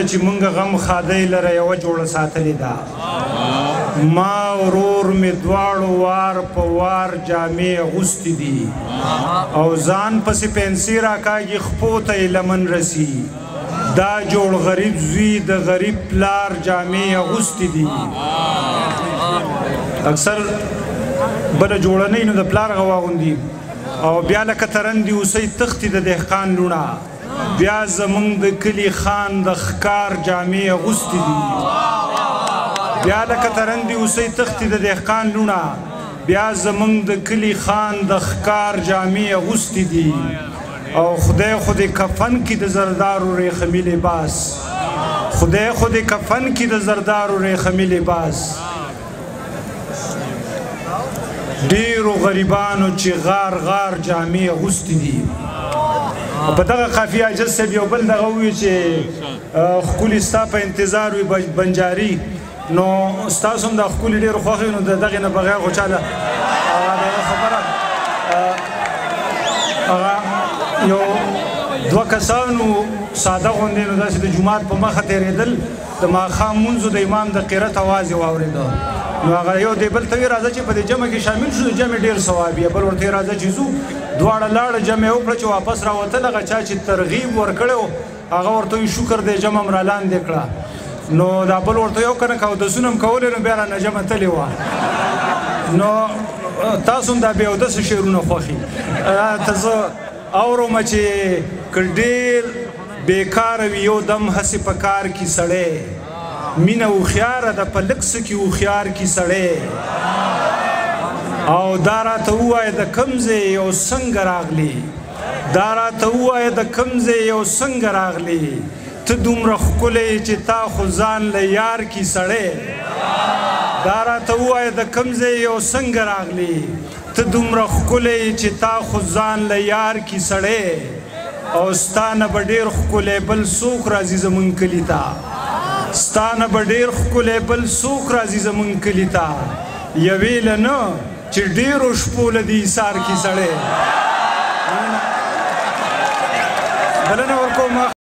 چې مونږ غم خادی لره یوه جوړه ساتلې ده ما ورور مې دواړو وار په وار جامې اغوستې دي او ځان پسې پنسي راکاږي خپو ته یې لمن رسي دا جوړ غریب زوی د غریب پلار جامې اغوستې دي اکثر بله جوړه نه وي نو د پلار هغه واغوندي او بیا لکه ترندې اوسئ تښتي د دهقان لوڼه بیا زمونږ د کلي خان د ښکار جامې اغوستې دي بیا لکه ترندې اوسئ تښتي د دهقان لوڼه بیا زمونږ د کلي خان د ښکار جامې اغوستې دي او خدای خو دې کفن کې د زردارو ریخمي لباس خدای خو دې کفن کې د زردارو ریخمي لباس ډېرو غریبانو چې غار غار جامې اغوستې دي په دغه قافیه عاجز صاحب یو بل دغه ووایي چې ښکلي ستا په انتظار وي بنجاري نو ستاسو هم دا ښکلي ډېر خوښ وي نو د دغې نه بغیر خو چاله دغه خبره هغه یو دوه کسانو ساده غوندې نو داسې د جومات په مخه تېرېدل د ماښام مونځو د امام د قرت اواز یې واورېده نو هغه یو دی بل ته وایي راځه چې په دې جمع کې شامل شو د جمع ډېر ثواب یې بل ورته راځه چې ځو دواړه لاړه جمع یې وکړه چې واپس راوتل هغه چا چې ترغیب ورکړی و هغه ورته وایي شکر دی جمع م رالاندې کړه نو دا بل ورته یو که نه که اودسونه م کولې نو بیا رانه جمع تلې وه نو تاسو هم دا بې اودسه شعرونه خوښي ته زه اورم چې که ډېر بېکاره وي یو دم هسې په کار کې سړی مینه هوښیاره ده په لږ څه کې هوښیار کې سړی او دا راته ووایه د کوم ځای او څنګه راغلی دا راته ووایه د کوم ځای او څنګه راغلی ته دومره ښکلی چې تا خو ځان له یار کې سړی دا راته ووایه د کوم ځای او څنګه راغلی ته دومره ښکلی چې تا خو ځان له یار کې سړی او ستا نه به ډېر ښکلی بل څوک راځي زمونږ کلي ته ستا نه به ډېر ښکلی بل څوک راځي زمونږ کلي ته یوې له نه چې ډېرو شپو له دې ایثار کې سړی بلنه ورکوم